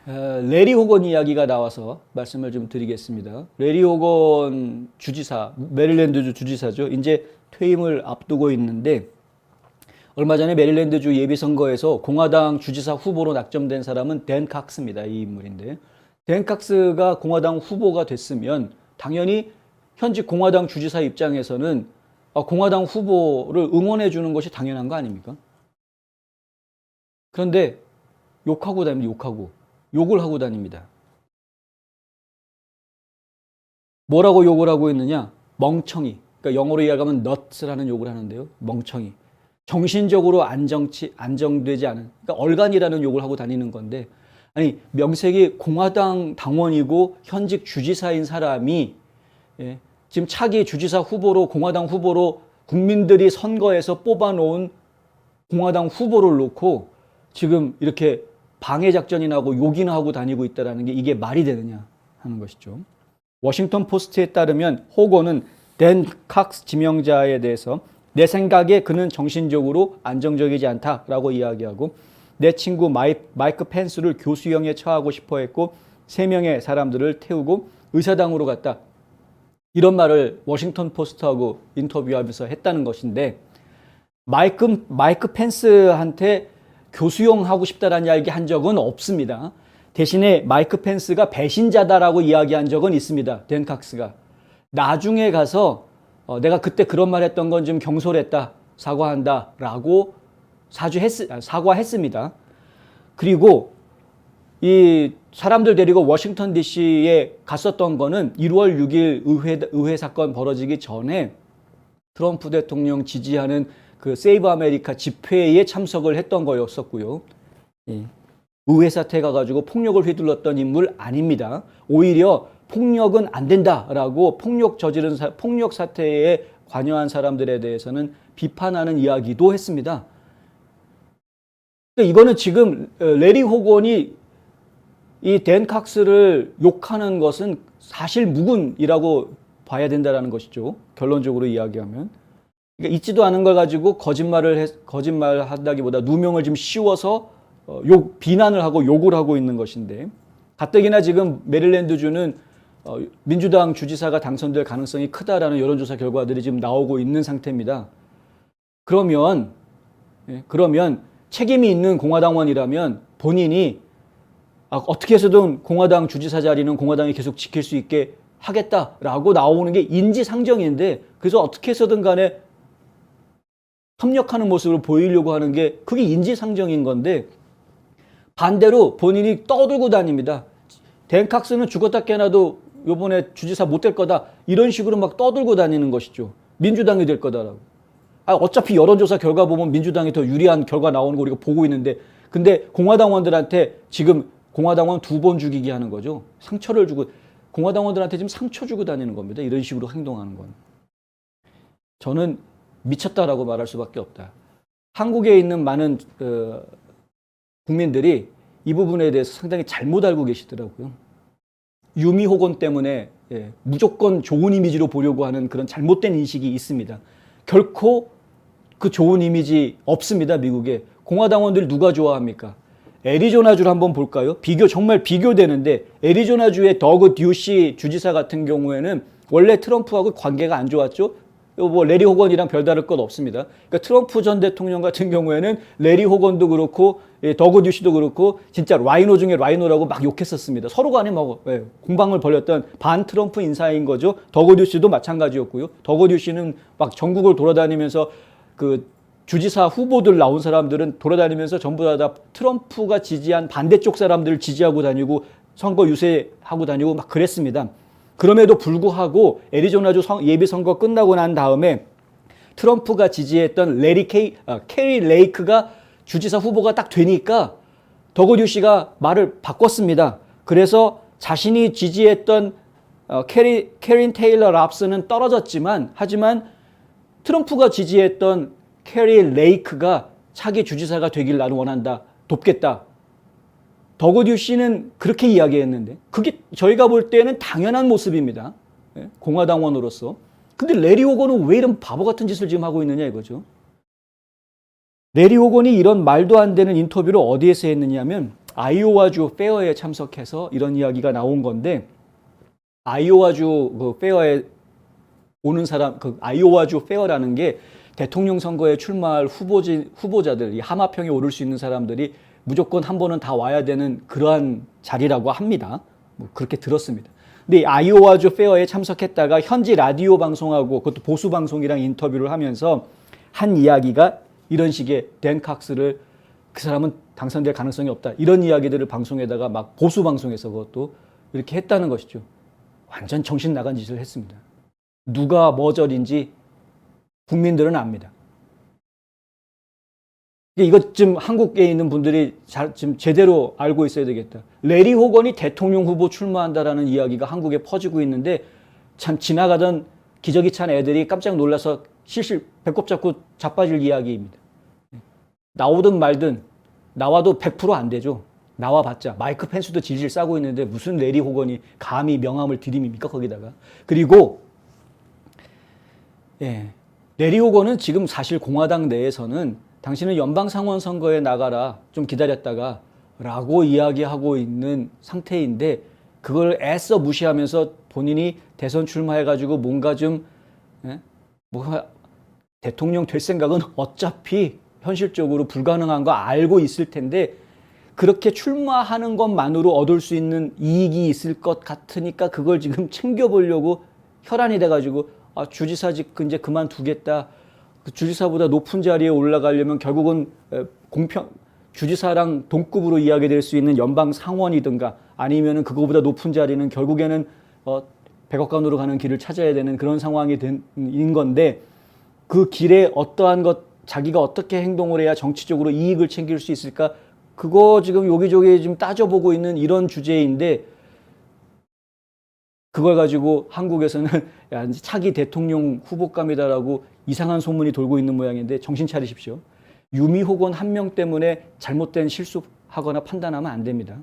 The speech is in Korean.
레리 호건 이야기가 나와서 말씀을 좀 드리겠습니다. 레리 호건 주지사, 메릴랜드주 주지사죠. 이제 퇴임을 앞두고 있는데 얼마 전에 메릴랜드주 예비선거에서 공화당 주지사 후보로 낙점된 사람은 댄 칵스입니다. 이 인물인데 댄 칵스가 공화당 후보가 됐으면 당연히 현직 공화당 주지사 입장에서는 공화당 후보를 응원해 주는 것이 당연한 거 아닙니까? 그런데 욕하고 다닙니다. 욕을 하고 다닙니다. 뭐라고 욕을 하고 있느냐? 멍청이. 그러니까 영어로 이야기하면 nuts라는 욕을 하는데요. 멍청이. 정신적으로 안정되지 않은, 그러니까 얼간이라는 욕을 하고 다니는 건데, 아니 명색이 공화당 당원이고 현직 주지사인 사람이 지금 차기 주지사 후보로 공화당 후보로 국민들이 선거에서 뽑아놓은 공화당 후보를 놓고 지금 이렇게 방해 작전이나 하고 욕이나 하고 다니고 있다는 게 이게 말이 되느냐 하는 것이죠. 워싱턴 포스트에 따르면 호건은 댄 칵스 지명자에 대해서 내 생각에 그는 정신적으로 안정적이지 않다라고 이야기하고 내 친구 마이크 펜스를 교수형에 처하고 싶어 했고 3명의 사람들을 태우고 의사당으로 갔다. 이런 말을 워싱턴 포스트하고 인터뷰하면서 했다는 것인데 마이크 펜스한테 교수형 하고 싶다라는 이야기 한 적은 없습니다. 대신에 마이크 펜스가 배신자다라고 이야기한 적은 있습니다. 댄 칵스가. 나중에 가서 내가 그때 그런 말 했던 건 좀 경솔했다. 사과한다. 라고 사과했습니다. 그리고 이 사람들 데리고 워싱턴 DC에 갔었던 거는 1월 6일 의회 사건 벌어지기 전에 트럼프 대통령 지지하는 그 세이브 아메리카 집회에 참석을 했던 거였었고요. 의회 사태 가가지고 폭력을 휘둘렀던 인물 아닙니다. 오히려 폭력은 안 된다라고 폭력 사태에 관여한 사람들에 대해서는 비판하는 이야기도 했습니다. 이거는 지금 레리 호건이 이 댄 칵스를 욕하는 것은 사실 무근이라고 봐야 된다는 것이죠. 결론적으로 이야기하면. 그러니까 있지도 않은 걸 가지고 거짓말한다기보다 누명을 좀 씌워서 비난을 하고 욕을 하고 있는 것인데 가뜩이나 지금 메릴랜드주는 민주당 주지사가 당선될 가능성이 크다라는 여론조사 결과들이 지금 나오고 있는 상태입니다. 그러면 책임이 있는 공화당원이라면 본인이 어떻게 해서든 공화당 주지사 자리는 공화당이 계속 지킬 수 있게 하겠다라고 나오는 게 인지상정인데 그래서 어떻게 해서든 간에 협력하는 모습을 보이려고 하는 게 그게 인지상정인 건데 반대로 본인이 떠들고 다닙니다. 댄 칵스는 죽었다 깨나도 이번에 주지사 못 될 거다 이런 식으로 막 떠들고 다니는 것이죠. 민주당이 될 거다라고. 어차피 여론조사 결과 보면 민주당이 더 유리한 결과 나오는 거 우리가 보고 있는데 근데 공화당원들한테 지금 공화당원 2번 죽이게 하는 거죠. 상처를 주고 공화당원들한테 지금 상처 주고 다니는 겁니다. 이런 식으로 행동하는 건. 저는 미쳤다라고 말할 수밖에 없다. 한국에 있는 많은 국민들이 이 부분에 대해서 상당히 잘못 알고 계시더라고요. 유미 호건 때문에 무조건 좋은 이미지로 보려고 하는 그런 잘못된 인식이 있습니다. 결코 그 좋은 이미지 없습니다. 미국에. 공화당원들 누가 좋아합니까? 애리조나주를 한번 볼까요? 정말 비교되는데 애리조나주의 더그 듀시 주지사 같은 경우에는 원래 트럼프하고 관계가 안 좋았죠. 뭐 레리 호건이랑 별다를 것 없습니다. 그러니까 트럼프 전 대통령 같은 경우에는 레리 호건도 그렇고 더그 듀시도 그렇고 진짜 라이노 중에 라이노라고 막 욕했었습니다. 서로 간에 막 공방을 벌였던 반 트럼프 인사인 거죠. 더그 듀시도 마찬가지였고요. 더그 듀시는 막 전국을 돌아다니면서 그 주지사 후보들 나온 사람들은 돌아다니면서 전부 다 트럼프가 지지한 반대쪽 사람들을 지지하고 다니고 선거 유세하고 다니고 막 그랬습니다. 그럼에도 불구하고 애리조나주 예비선거 끝나고 난 다음에 트럼프가 지지했던 캐리 레이크가 주지사 후보가 딱 되니까 더그 듀시가 말을 바꿨습니다. 그래서 자신이 지지했던 캐린 테일러 랍스는 떨어졌지만 하지만 트럼프가 지지했던 캐리 레이크가 차기 주지사가 되길 나는 원한다. 돕겠다. 더그 듀시는 그렇게 이야기했는데 그게 저희가 볼 때는 당연한 모습입니다. 공화당원으로서. 근데 레리 호건은 왜 이런 바보 같은 짓을 지금 하고 있느냐 이거죠. 레리 호건이 이런 말도 안 되는 인터뷰를 어디에서 했느냐면 아이오와주 페어에 참석해서 이런 이야기가 나온 건데, 아이오와주 그 페어에 오는 사람, 그 아이오와주 페어라는 게 대통령 선거에 출마할 후보자들, 이 하마평에 오를 수 있는 사람들이 무조건 한 번은 다 와야 되는 그러한 자리라고 합니다. 뭐 그렇게 들었습니다. 근데 이 아이오와주 페어에 참석했다가 현지 라디오 방송하고 그것도 보수 방송이랑 인터뷰를 하면서 한 이야기가 이런 식의 댄 칵스를 그 사람은 당선될 가능성이 없다. 이런 이야기들을 방송에다가 막 보수 방송에서 그것도 이렇게 했다는 것이죠. 완전 정신 나간 짓을 했습니다. 누가 머저리인지 국민들은 압니다. 이것 좀 한국에 있는 분들이 좀 제대로 알고 있어야 되겠다. 레리 호건이 대통령 후보 출마한다라는 이야기가 한국에 퍼지고 있는데 참 지나가던 기저귀 찬 애들이 깜짝 놀라서 실실 배꼽 잡고 자빠질 이야기입니다. 나오든 말든 나와도 100% 안 되죠. 나와봤자 마이크 펜스도 질질 싸고 있는데 무슨 레리 호건이 감히 명함을 들이밉니까 거기다가. 그리고 레리 호건은 지금 사실 공화당 내에서는 당신은 연방상원 선거에 나가라 좀 기다렸다가 라고 이야기하고 있는 상태인데 그걸 애써 무시하면서 본인이 대선 출마해가지고 뭔가 좀 대통령 될 생각은 어차피 현실적으로 불가능한 거 알고 있을 텐데 그렇게 출마하는 것만으로 얻을 수 있는 이익이 있을 것 같으니까 그걸 지금 챙겨보려고 혈안이 돼가지고 주지사직 이제 그만두겠다. 그 주지사보다 높은 자리에 올라가려면 결국은 주지사랑 동급으로 이야기될 수 있는 연방 상원이든가 아니면은 그거보다 높은 자리는 결국에는 백악관으로 가는 길을 찾아야 되는 그런 상황이 된 건데 그 길에 어떠한 것 자기가 어떻게 행동을 해야 정치적으로 이익을 챙길 수 있을까? 그거 지금 여기저기 좀 따져보고 있는 이런 주제인데 그걸 가지고 한국에서는 차기 대통령 후보감이다라고 이상한 소문이 돌고 있는 모양인데 정신 차리십시오. 유미 호건 한 명 때문에 잘못된 실수하거나 판단하면 안 됩니다.